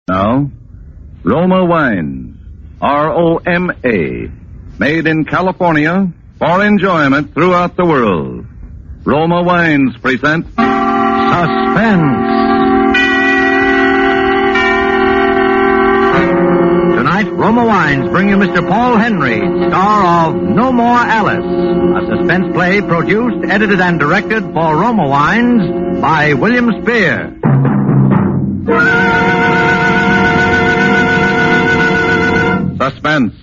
Now, Roma Wines, R-O-M-A, made in California for enjoyment throughout the world. Roma Wines present Suspense. Tonight, Roma Wines bring you Mr. Paul Henry, star of No More Alice, a suspense play produced, edited, and directed for Roma Wines by William Spear. Suspense,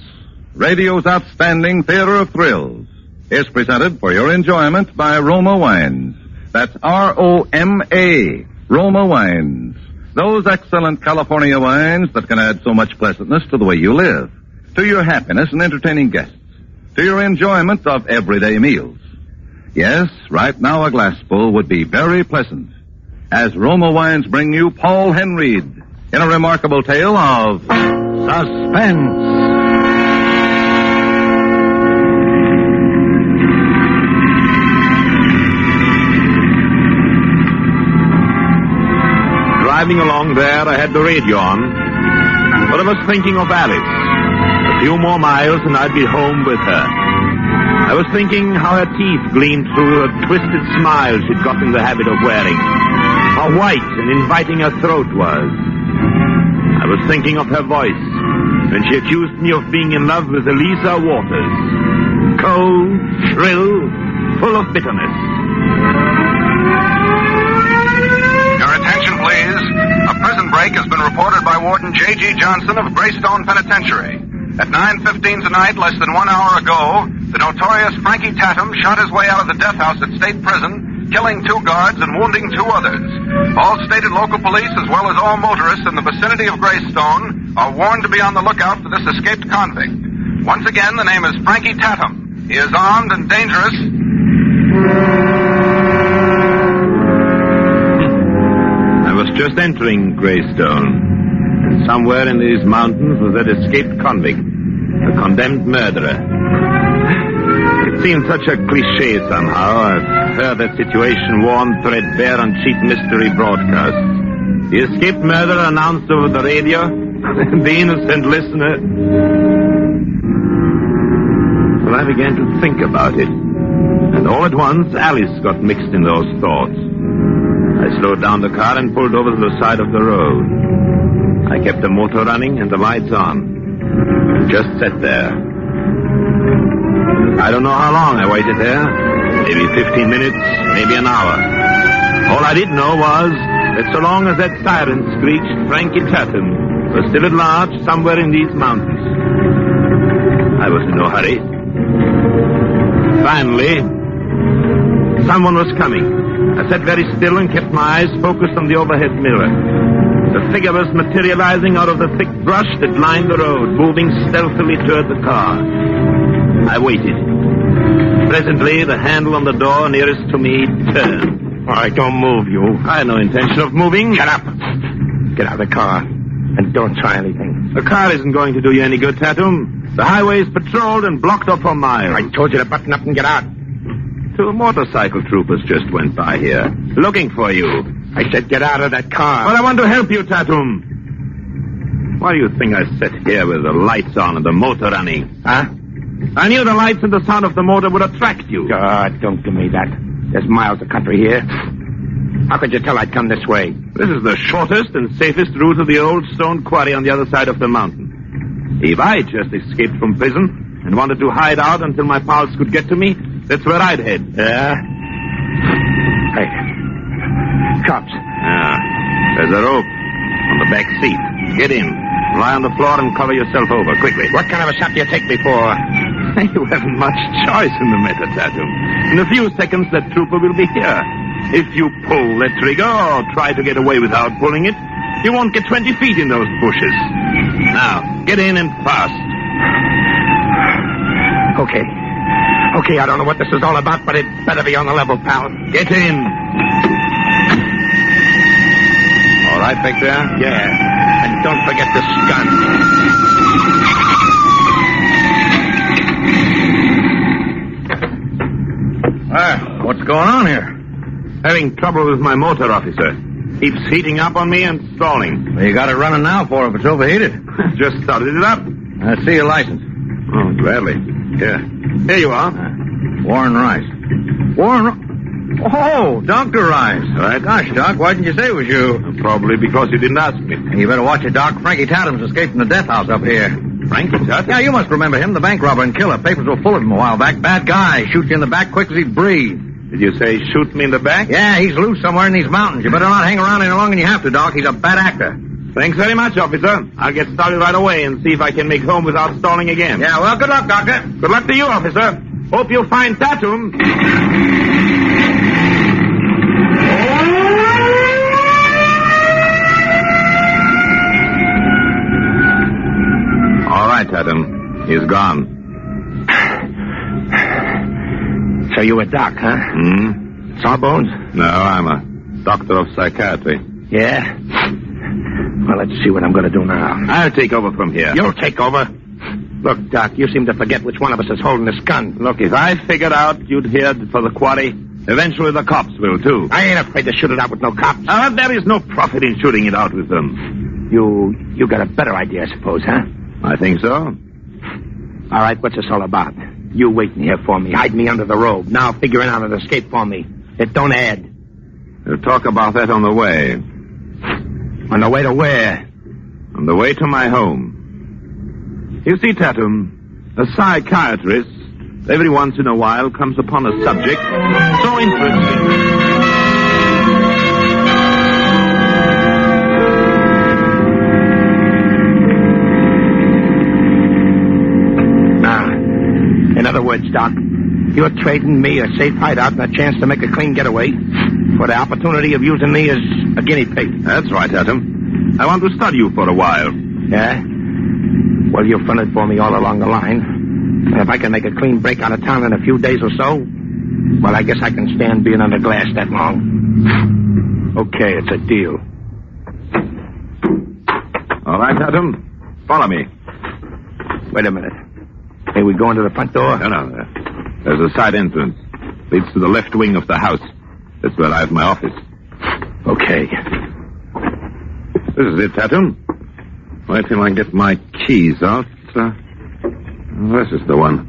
radio's outstanding theater of thrills, is presented for your enjoyment by Roma Wines. That's R-O-M-A, Roma Wines. Those excellent California wines that can add so much pleasantness to the way you live, to your happiness and entertaining guests, to your enjoyment of everyday meals. Yes, right now a glassful would be very pleasant. As Roma Wines bring you Paul Henry in a remarkable tale of Suspense. Driving along there, I had the radio on, but I was thinking of Alice. A few more miles and I'd be home with her. I was thinking how her teeth gleamed through her twisted smile she'd got in the habit of wearing. How white and inviting her throat was. I was thinking of her voice when she accused me of being in love with Eliza Waters. Cold, shrill, full of bitterness. Your attention, please. A prison break has been reported by Warden J.G. Johnson of Greystone Penitentiary. At 9:15 tonight, less than 1 hour ago, the notorious Frankie Tatum shot his way out of the death house at State Prison, killing 2 guards and wounding 2 others. All state and local police, as well as all motorists in the vicinity of Greystone, are warned to be on the lookout for this escaped convict. Once again, the name is Frankie Tatum. He is armed and dangerous. I was just entering Greystone. And somewhere in these mountains was that escaped convict, a condemned murderer. It seemed such a cliché somehow. I've heard that situation worn threadbare on cheap mystery broadcasts. The escaped murderer announced over the radio, the innocent listener. Well, I began to think about it. And all at once, Alice got mixed in those thoughts. I slowed down the car and pulled over to the side of the road. I kept the motor running and the lights on. And just sat there. I don't know how long I waited there. Maybe 15 minutes, maybe an hour. All I did know was that so long as that siren screeched, Frankie Tatum was still at large somewhere in these mountains. I was in no hurry. Finally, someone was coming. I sat very still and kept my eyes focused on the overhead mirror. The figure was materializing out of the thick brush that lined the road, moving stealthily toward the car. I waited. Presently, the handle on the door nearest to me turned. All right, don't move, you. I had no intention of moving. Shut up. Get out of the car, and don't try anything. The car isn't going to do you any good, Tatum. The highway is patrolled and blocked off for miles. I told you to button up and get out. 2 motorcycle troopers just went by here, looking for you. I said get out of that car. Well, I want to help you, Tatum. Why do you think I sat here with the lights on and the motor running? Huh? I knew the lights and the sound of the motor would attract you. God, don't give me that. There's miles of country here. How could you tell I'd come this way? This is the shortest and safest route to the old stone quarry on the other side of the mountain. If I just escaped from prison and wanted to hide out until my pals could get to me, that's where I'd head. Yeah? Hey. Cops. There's a rope on the back seat. Get in. Lie on the floor and cover yourself over, quickly. What kind of a shot do you take me for? You haven't much choice in the matter, Tatum. In a few seconds, that trooper will be here. If you pull the trigger or try to get away without pulling it, you won't get 20 feet in those bushes. Now, get in and fast. Okay, I don't know what this is all about, but it better be on the level, pal. Get in. All right, Victor? Yeah, and don't forget the skunk. What's going on here? Having trouble with my motor, officer. Keeps heating up on me and stalling. Well, you got it running now for if it's overheated. Just started it up. Let's see your license. Oh, gladly. Here you are. Warren Rice. Oh, Dr. Rice. Right. Gosh, Doc, why didn't you say it was you? Probably because you didn't ask me. You better watch it, Doc. Frankie Tatum's escaped from the death house up here. Frankie Tatum? Yeah, you must remember him, the bank robber and killer. Papers were full of him a while back. Bad guy. Shoots you in the back quick as he'd breathe. Did you say shoot me in the back? Yeah, he's loose somewhere in these mountains. You better not hang around any longer than you have to, Doc. He's a bad actor. Thanks very much, officer. I'll get started right away and see if I can make home without stalling again. Yeah, well, good luck, Doctor. Good luck to you, officer. Hope you find Tatum. All right, Tatum. He's gone. So you a doc, huh? Sawbones? No, I'm a doctor of psychiatry. Yeah? Well, let's see what I'm going to do now. I'll take over from here. You'll take over? Look, Doc, you seem to forget which one of us is holding this gun. Look, if I figured out you'd head for the quarry, eventually the cops will, too. I ain't afraid to shoot it out with no cops. There is no profit in shooting it out with them. You got a better idea, I suppose, huh? I think so. All right, what's this all about? You waiting here for me, hide me under the robe, now figuring out an escape for me. It don't add. We'll talk about that on the way. On the way to where? On the way to my home. You see, Tatum, a psychiatrist, every once in a while, comes upon a subject so interesting. In other words, Doc, you're trading me a safe hideout and a chance to make a clean getaway for the opportunity of using me as a guinea pig. That's right, Tatum. I want to study you for a while. Yeah? Well, you've fronted for me all along the line. And if I can make a clean break out of town in a few days or so, well, I guess I can stand being under glass that long. Okay, it's a deal. All right, Tatum. Follow me. Wait a minute. May we go into the front door? No. There's a side entrance. Leads to the left wing of the house. That's where I have my office. Okay. This is it, Tatum. Wait till I get my keys out. This is the one.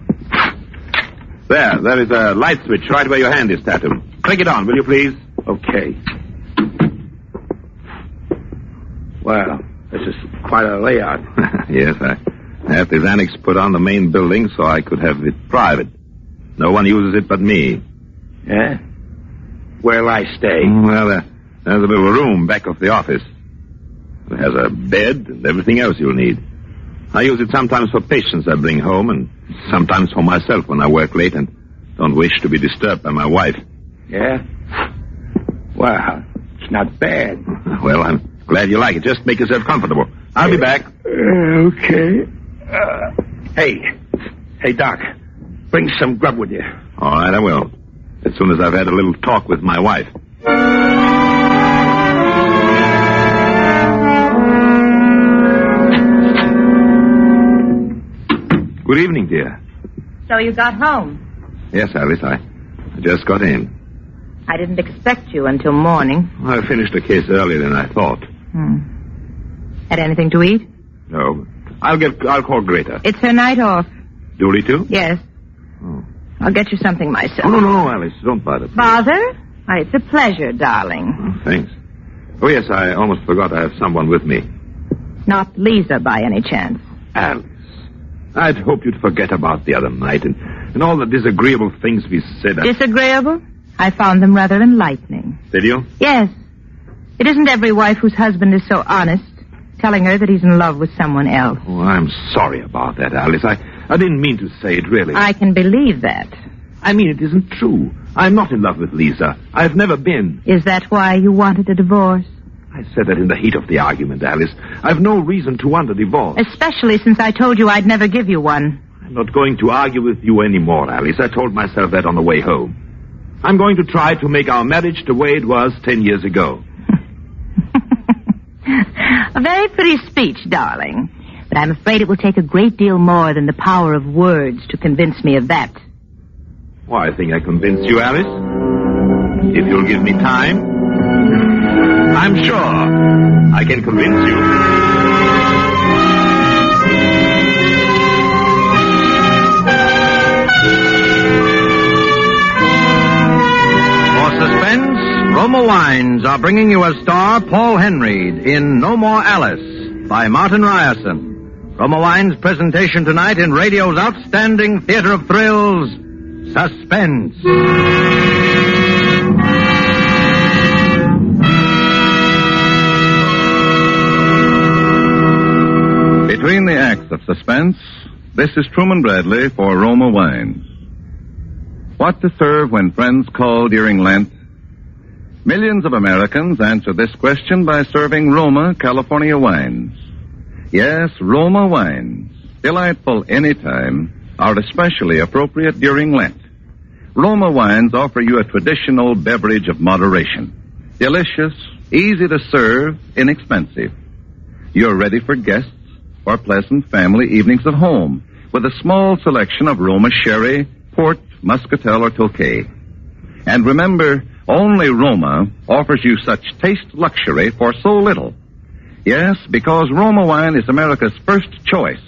There is a light switch right where your hand is, Tatum. Click it on, will you please? Okay. Well, this is quite a layout. Yes, I had this annex put on the main building so I could have it private. No one uses it but me. Yeah? Where'll I stay? Well, there's a little room back of the office. It has a bed and everything else you'll need. I use it sometimes for patients I bring home and sometimes for myself when I work late and don't wish to be disturbed by my wife. Yeah? Well, it's not bad. Well, I'm glad you like it. Just make yourself comfortable. I'll be back. Okay. Hey, Doc, bring some grub with you. All right, I will. As soon as I've had a little talk with my wife. Good evening, dear. So you got home? Yes, Alice, I just got in. I didn't expect you until morning. I finished the case earlier than I thought. Had anything to eat? No. I'll call Greta. It's her night off. Dooley, too? Yes. Oh. I'll get you something myself. Oh, no, Alice. Don't bother. Bother? Why, it's a pleasure, darling. Oh, thanks. Oh, yes, I almost forgot I have someone with me. Not Lisa, by any chance. Alice. I'd hoped you'd forget about the other night and all the disagreeable things we said. Disagreeable? I found them rather enlightening. Did you? Yes. It isn't every wife whose husband is so honest, telling her that he's in love with someone else. Oh, I'm sorry about that, Alice. I didn't mean to say it, really. I can believe that. I mean, it isn't true. I'm not in love with Lisa. I've never been. Is that why you wanted a divorce? I said that in the heat of the argument, Alice. I've no reason to want a divorce. Especially since I told you I'd never give you one. I'm not going to argue with you anymore, Alice. I told myself that on the way home. I'm going to try to make our marriage the way it was 10 years ago. A very pretty speech, darling. But I'm afraid it will take a great deal more than the power of words to convince me of that. Well, I think I convinced you, Alice. If you'll give me time. I'm sure I can convince you. Suspense, Roma Wines are bringing you as star Paul Henry in No More Alice by Martin Ryerson. Roma Wines' presentation tonight in radio's outstanding theater of thrills, Suspense. Between the acts of Suspense, this is Truman Bradley for Roma Wines. What to serve when friends call during Lent? Millions of Americans answer this question by serving Roma California wines. Yes, Roma wines, delightful anytime, are especially appropriate during Lent. Roma wines offer you a traditional beverage of moderation. Delicious, easy to serve, inexpensive. You're ready for guests or pleasant family evenings at home with a small selection of Roma sherry, port, muscatel, or Tokay. And remember, only Roma offers you such taste luxury for so little. Yes, because Roma wine is America's first choice.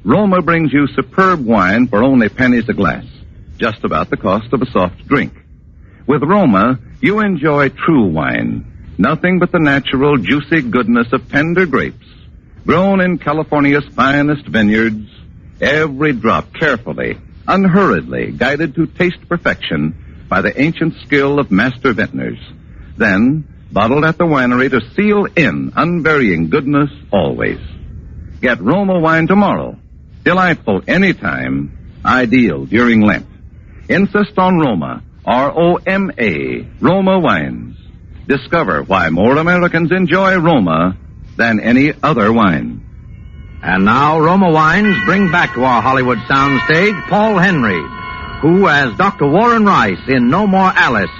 Roma brings you superb wine for only pennies a glass, just about the cost of a soft drink. With Roma, you enjoy true wine, nothing but the natural, juicy goodness of tender grapes, grown in California's finest vineyards, every drop carefully, unhurriedly guided to taste perfection by the ancient skill of master vintners, then bottled at the winery to seal in unvarying goodness always. Get Roma wine tomorrow. Delightful anytime, ideal during Lent. Insist on Roma, R-O-M-A, Roma wines. Discover why more Americans enjoy Roma than any other wine. And now Roma Wines bring back to our Hollywood soundstage Paul Henry, who, as Dr. Warren Rice in No More Alice,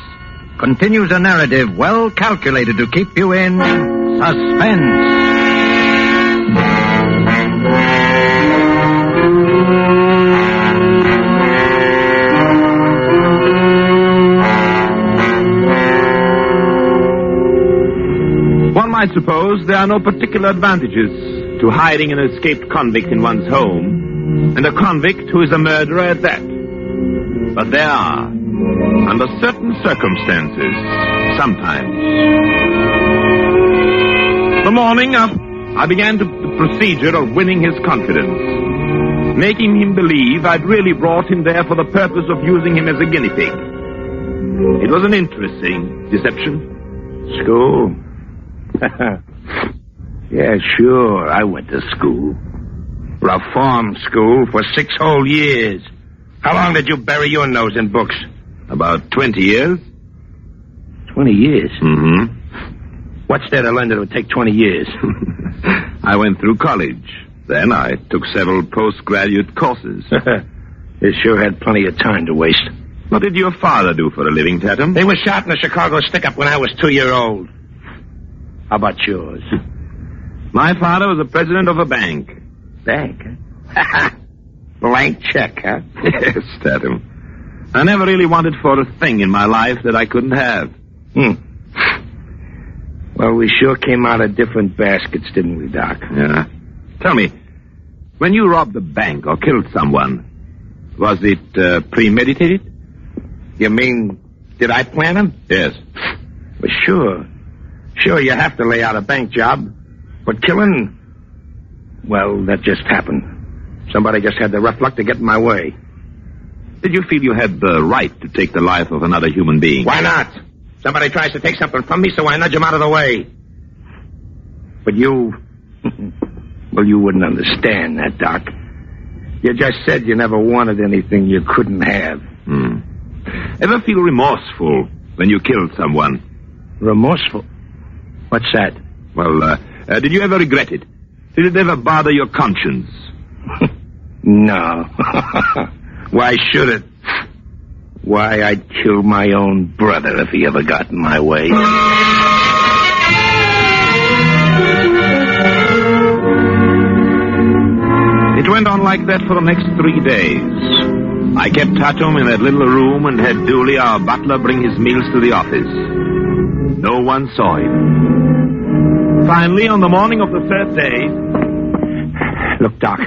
continues a narrative well calculated to keep you in suspense. One might suppose there are no particular advantages to hiding an escaped convict in one's home, and a convict who is a murderer at that. But there are, under certain circumstances, sometimes. The morning I began the procedure of winning his confidence, making him believe I'd really brought him there for the purpose of using him as a guinea pig. It was an interesting deception. School? Yeah, sure, I went to school. Reform school for 6 whole years. How long did you bury your nose in books? About 20 years. 20 years? Mm-hmm. What's there to learn that would take 20 years? I went through college. Then I took several postgraduate courses. You sure had plenty of time to waste. What did your father do for a living, Tatum? He was shot in a Chicago stick-up when I was 2-year-old. How about yours? My father was the president of a bank. Bank? Blank check, huh? Yes, Tatum. I never really wanted for a thing in my life that I couldn't have. Well, we sure came out of different baskets, didn't we, Doc? Yeah. Tell me, when you robbed a bank or killed someone, was it premeditated? You mean, did I plan them? Yes. Well, sure. Sure, you have to lay out a bank job. But killing, well, that just happened. Somebody just had the rough luck to get in my way. Did you feel you had the right to take the life of another human being? Why not? Somebody tries to take something from me, so I nudge him out of the way. But you... well, you wouldn't understand that, Doc. You just said you never wanted anything you couldn't have. Ever feel remorseful when you killed someone? Remorseful? What's that? Well, did you ever regret it? Did it ever bother your conscience? No. Why should it? Why, I'd kill my own brother if he ever got in my way. It went on like that for the next 3 days. I kept Tatum in that little room and had Dooley, our butler, bring his meals to the office. No one saw him. Finally, on the morning of the third day... Look, Doc,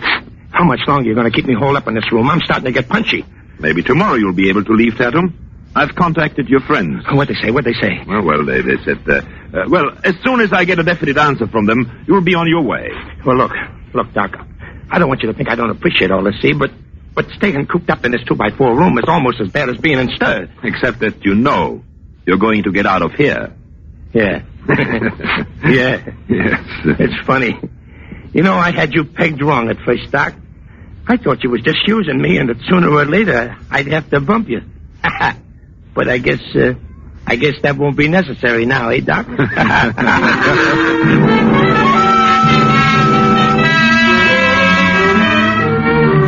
how much longer are you going to keep me holed up in this room? I'm starting to get punchy. Maybe tomorrow you'll be able to leave, Tatum. I've contacted your friends. What'd they say? Well, they said, as soon as I get a definite answer from them, you'll be on your way. Well, look, Doc, I don't want you to think I don't appreciate all this, see, but staying cooped up in this 2x4 room is almost as bad as being in stir. Except that you know you're going to get out of here. Yeah. Yeah. Yes. It's funny. You know, I had you pegged wrong at first, Doc. I thought you was just using me, and that sooner or later I'd have to bump you. But I guess that won't be necessary now, eh, Doc?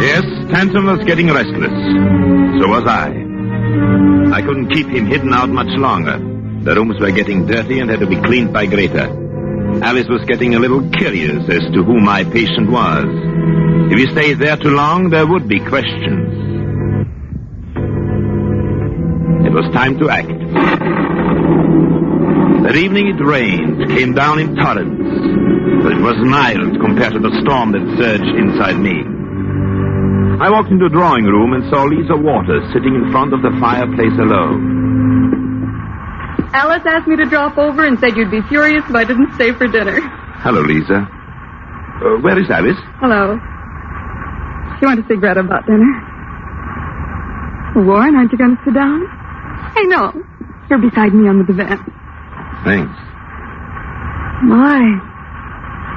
Yes, Tantum was getting restless. So was I. I couldn't keep him hidden out much longer. The rooms were getting dirty and had to be cleaned by Greta. Alice was getting a little curious as to who my patient was. If he stayed there too long, there would be questions. It was time to act. That evening it rained, came down in torrents, but it was mild compared to the storm that surged inside me. I walked into the drawing room and saw Lisa Waters sitting in front of the fireplace alone. Alice asked me to drop over and said you'd be furious if I didn't stay for dinner. Hello, Lisa. Where is Alice? Hello. You want a cigarette about dinner? Warren, aren't you going to sit down? Hey, no. You're beside me on the divan. Thanks. My.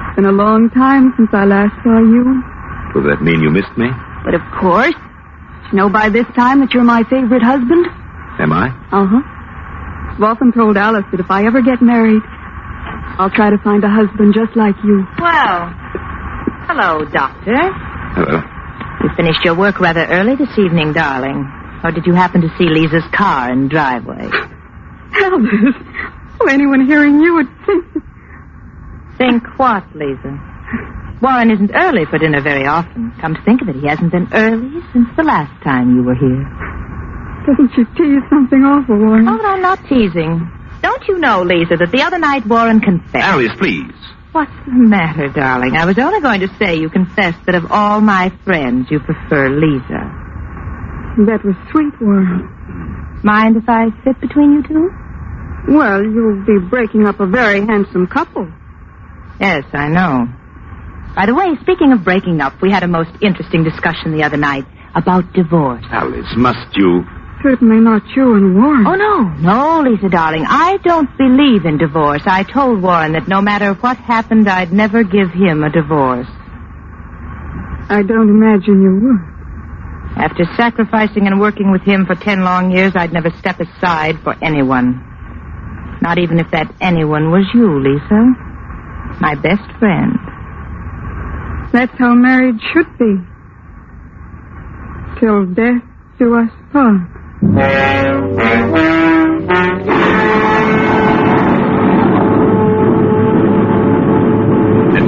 It's been a long time since I last saw you. Does that mean you missed me? But of course. You know by this time that you're my favorite husband? Am I? Uh-huh. I've often told Alice that if I ever get married, I'll try to find a husband just like you. Well, hello, Doctor. Hello. You finished your work rather early this evening, darling. Or did you happen to see Lisa's car in the driveway? Alice, well, anyone hearing you would think... Think what, Lisa? Warren isn't early for dinner very often. Come to think of it, he hasn't been early since the last time you were here. Doesn't she tease something awful, Warren? Oh, no, I'm not teasing. Don't you know, Lisa, that the other night Warren confessed... Alice, please. What's the matter, darling? I was only going to say you confessed that of all my friends, you prefer Lisa. That was sweet, Warren. Mind if I sit between you two? Well, you'll be breaking up a very handsome couple. Yes, I know. By the way, speaking of breaking up, we had a most interesting discussion the other night about divorce. Alice, must you... Certainly not you and Warren. Oh, no, Lisa, darling. I don't believe in divorce. I told Warren that no matter what happened, I'd never give him a divorce. I don't imagine you would. After sacrificing and working with him for 10 long years, I'd never step aside for anyone. Not even if that anyone was you, Lisa. My best friend. That's how marriage should be. Till death do us part. At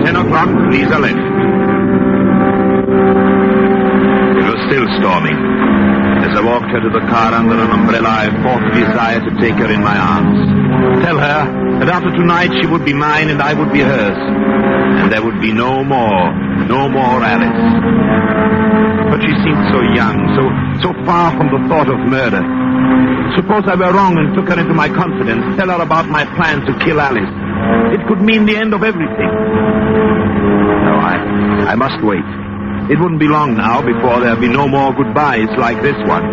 10 o'clock, Lisa left. It was still storming. As I walked her to the car under an umbrella, I fought the desire to take her in my arms. Tell her that after tonight she would be mine and I would be hers. And there would be no more Alice. But she seemed so young, so far from the thought of murder. Suppose I were wrong and took her into my confidence, tell her about my plan to kill Alice. It could mean the end of everything. No, I must wait. It wouldn't be long now before there'd be no more goodbyes like this one.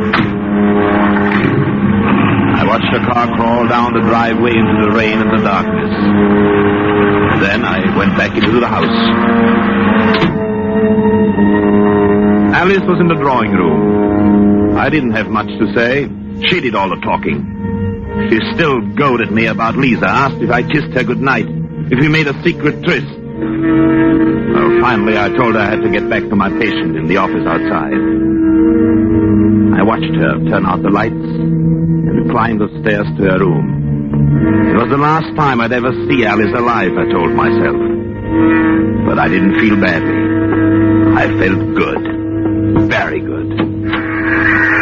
I watched the car crawl down the driveway into the rain and the darkness. Then I went back into the house. Alice was in the drawing room. I didn't have much to say. She did all the talking. She still goaded me about Lisa, asked if I kissed her goodnight, if we made a secret tryst. Well, finally I told her I had to get back to my patient in the office outside. I watched her turn out the lights and climb the stairs to her room. It was the last time I'd ever see Alice alive, I told myself. But I didn't feel badly. I felt good. Very good.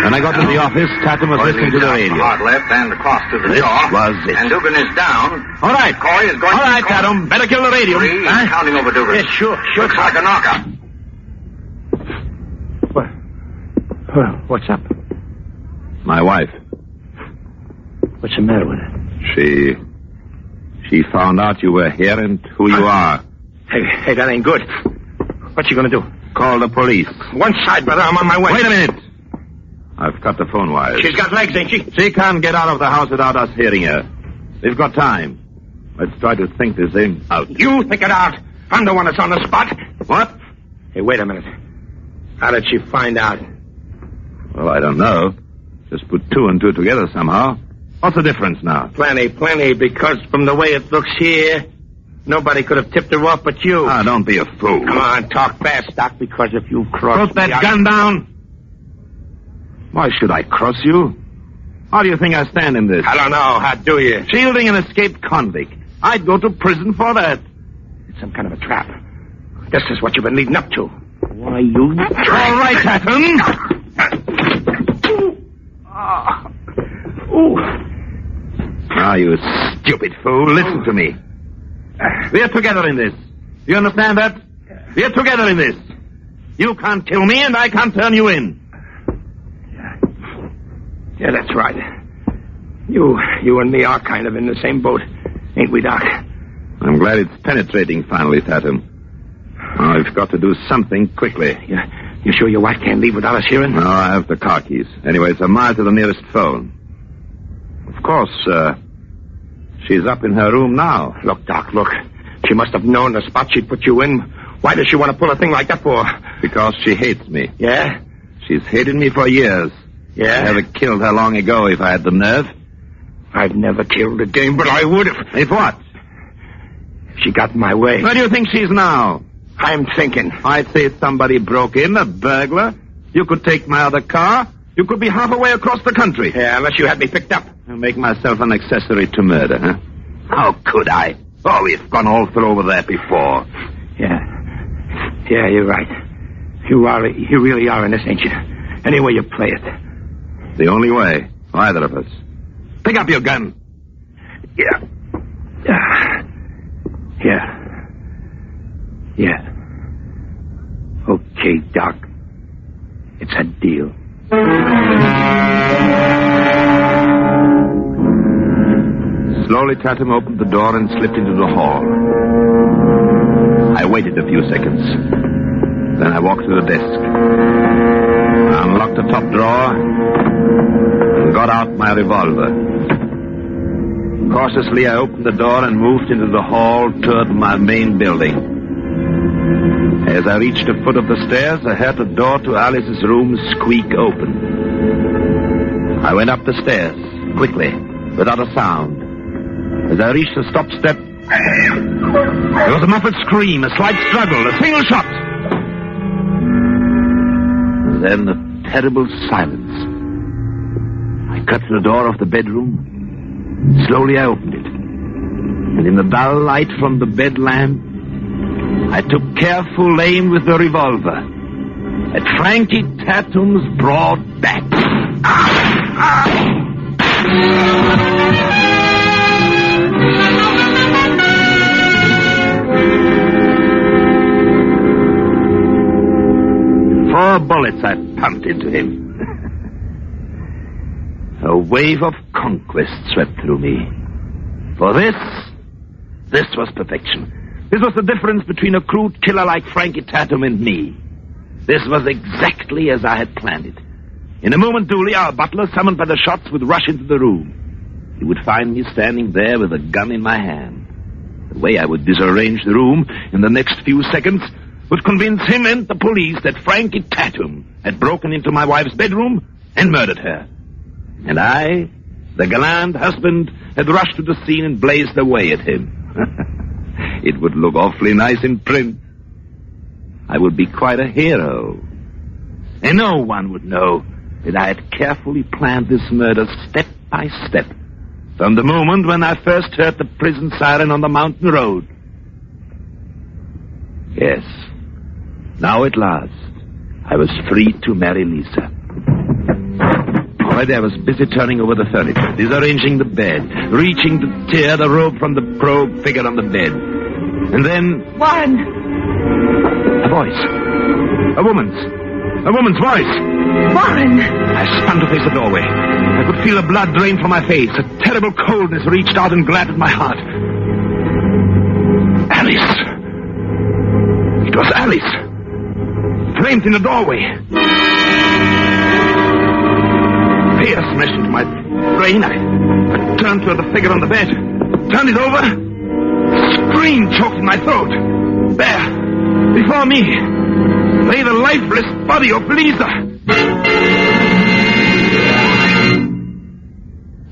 When I got to the office, Tatum was listening to the radio. Hard left and across to the This door. was it. And Dugan is down. All right. Corey is going All to... right, Tatum. Better kill the radio. Three, Huh? counting over Dugan. Yes, sure. Looks like a knockout. What's up? My wife. What's the matter with her? She found out you were here and who you are. Hey, that ain't good. What's she gonna do? Call the police. One side, brother. I'm on my way. Wait a minute. I've cut the phone wires. She's got legs, ain't she? She can't get out of the house without us hearing her. We've got time. Let's try to think this thing out. You think it out. I'm the one that's on the spot. What? Hey, wait a minute. How did she find out? Well, I don't know. Just put two and two together somehow. What's the difference now? Plenty, because from the way it looks here, nobody could have tipped her off but you. Ah, don't be a fool. Come on, talk fast, Doc, because if you cross... Put that gun down. Why should I cross you? How do you think I stand in this? I don't know. How do you? Shielding an escaped convict. I'd go to prison for that. It's some kind of a trap. This is what you've been leading up to. Why, you... All right, Tatum. Now, you stupid fool, listen to me. We're together in this. You understand that? We're together in this. You can't kill me, and I can't turn you in. Yeah, that's right. You and me are kind of in the same boat, ain't we, Doc? I'm glad it's penetrating finally, Tatum. Oh, we've got to do something quickly. You sure your wife can't leave without us hearing? No, I have the car keys. Anyway, it's a mile to the nearest phone. Of course, she's up in her room now. Look, Doc, look. She must have known the spot she'd put you in. Why does she want to pull a thing like that for? Because she hates me. Yeah? She's hated me for years. Yeah? I'd have killed her long ago if I had the nerve. I've never killed a game, but I would have. If what? If she got in my way. Where do you think she's now? I'm thinking. I'd say somebody broke in, a burglar. You could take my other car. You could be half a way across the country. Yeah, unless you had me picked up. I'll make myself an accessory to murder, huh? How could I? Oh, we've gone all through over that before. Yeah, you're right. You really are in this, ain't you? Any way you play it. The only way. Either of us. Pick up your gun. Yeah. Okay, Doc. It's a deal. Slowly, Tatum opened the door and slipped into the hall. I waited a few seconds. Then I walked to the desk. I unlocked the top drawer and got out my revolver. Cautiously, I opened the door and moved into the hall toward my main building. As I reached the foot of the stairs, I heard the door to Alice's room squeak open. I went up the stairs, quickly, without a sound. As I reached the stop step, there was a muffled scream, a slight struggle, a single shot. Then a terrible silence. I cut the door of the bedroom. Slowly I opened it. And in the dull light from the bed lamp, I took careful aim with the revolver at Frankie Tatum's broad back. Four bullets I pumped into him. A wave of conquest swept through me. For this was perfection. This was the difference between a crude killer like Frankie Tatum and me. This was exactly as I had planned it. In a moment, Dooley, our butler, summoned by the shots, would rush into the room. He would find me standing there with a gun in my hand. The way I would disarrange the room in the next few seconds would convince him and the police that Frankie Tatum had broken into my wife's bedroom and murdered her. And I, the gallant husband, had rushed to the scene and blazed away at him. It would look awfully nice in print. I would be quite a hero. And no one would know that I had carefully planned this murder step by step, from the moment when I first heard the prison siren on the mountain road. Yes, now at last, I was free to marry Lisa. Already I was busy turning over the furniture, disarranging the bed, reaching to tear the robe from the probed figure on the bed. And then... Warren! A voice. A woman's voice. Warren! I spun to face the doorway. I could feel the blood drain from my face. A terrible coldness reached out and grabbed at my heart. Alice! It was Alice. Framed in the doorway. Fear smashed into my brain. I turned toward the figure on the bed. Turned it over. Scream choked in my throat. There, before me, lay the lifeless body of Lisa.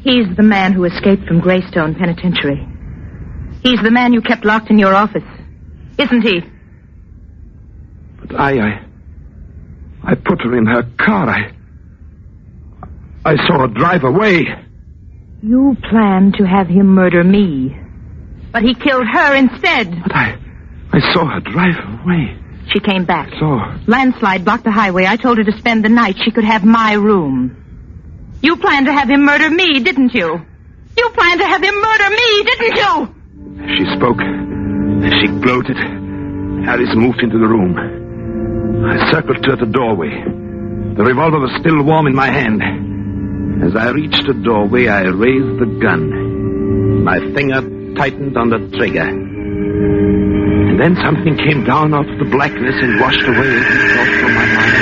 He's the man who escaped from Greystone Penitentiary. He's the man you kept locked in your office. Isn't he? But I put her in her car. I saw her drive away. You planned to have him murder me. But he killed her instead. But I saw her drive away. She came back. So? Landslide blocked the highway. I told her to spend the night. She could have my room. You planned to have him murder me, didn't you? You planned to have him murder me, didn't you? She spoke. She gloated. Alice moved into the room. I circled toward the doorway. The revolver was still warm in my hand. As I reached the doorway, I raised the gun. My finger tightened on the trigger. And then something came down out of the blackness and washed away every thought from my mind.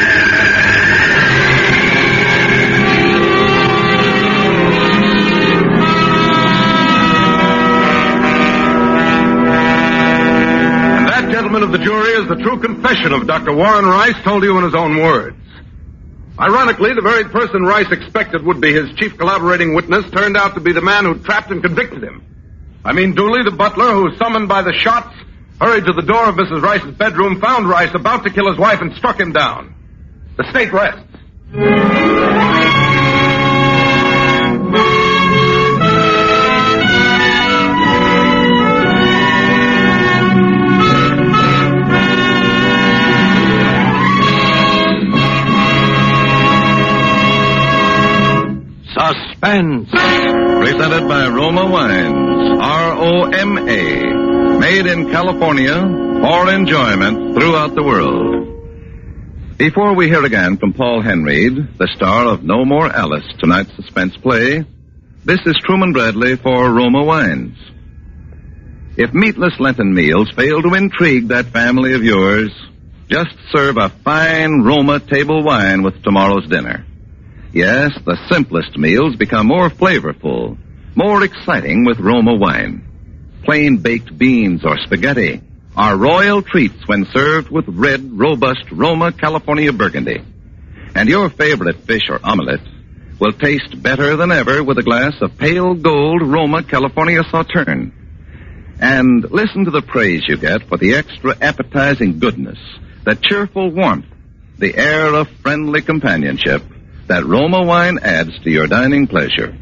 And that, gentlemen of the jury, is the true confession of Dr. Warren Rice, told you in his own words. Ironically, the very person Rice expected would be his chief collaborating witness turned out to be the man who trapped and convicted him. I mean, Dooley, the butler, who, summoned by the shots, hurried to the door of Mrs. Rice's bedroom, found Rice about to kill his wife, and struck him down. The state rests. Suspense. Presented by Roma Wines, R-O-M-A, made in California for enjoyment throughout the world. Before we hear again from Paul Henreid, the star of No More Alice, tonight's suspense play, this is Truman Bradley for Roma Wines. If meatless Lenten meals fail to intrigue that family of yours, just serve a fine Roma table wine with tomorrow's dinner. Yes, the simplest meals become more flavorful, more exciting with Roma wine. Plain baked beans or spaghetti are royal treats when served with red, robust Roma California Burgundy. And your favorite fish or omelet will taste better than ever with a glass of pale gold Roma California Sauterne. And listen to the praise you get for the extra appetizing goodness, the cheerful warmth, the air of friendly companionship that Roma wine adds to your dining pleasure.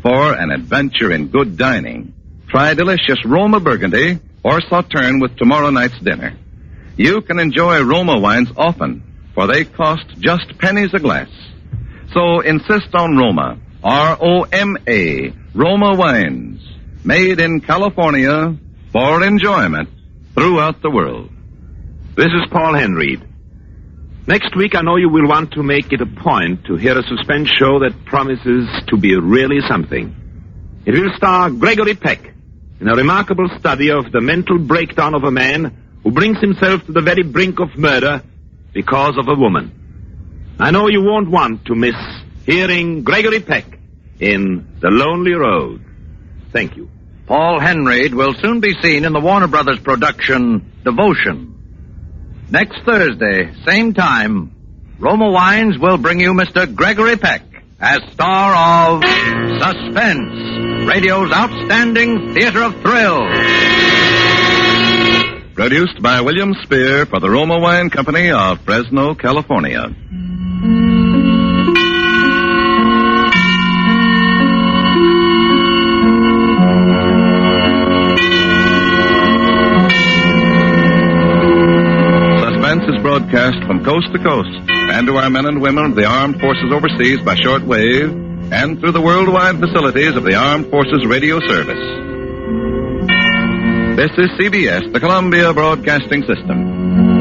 For an adventure in good dining, try delicious Roma Burgundy or Sauterne with tomorrow night's dinner. You can enjoy Roma wines often, for they cost just pennies a glass. So insist on Roma, R-O-M-A, Roma wines, made in California for enjoyment throughout the world. This is Paul Henreid. Next week, I know you will want to make it a point to hear a suspense show that promises to be really something. It will star Gregory Peck in a remarkable study of the mental breakdown of a man who brings himself to the very brink of murder because of a woman. I know you won't want to miss hearing Gregory Peck in The Lonely Road. Thank you. Paul Henreid will soon be seen in the Warner Brothers production, Devotion. Next Thursday, same time, Roma Wines will bring you Mr. Gregory Peck as star of Suspense, radio's outstanding theater of thrills. Produced by William Spear for the Roma Wine Company of Fresno, California. Suspense is broadcast from coast to coast and to our men and women of the armed forces overseas by shortwave and through the worldwide facilities of the Armed Forces Radio Service. This is CBS, the Columbia Broadcasting System.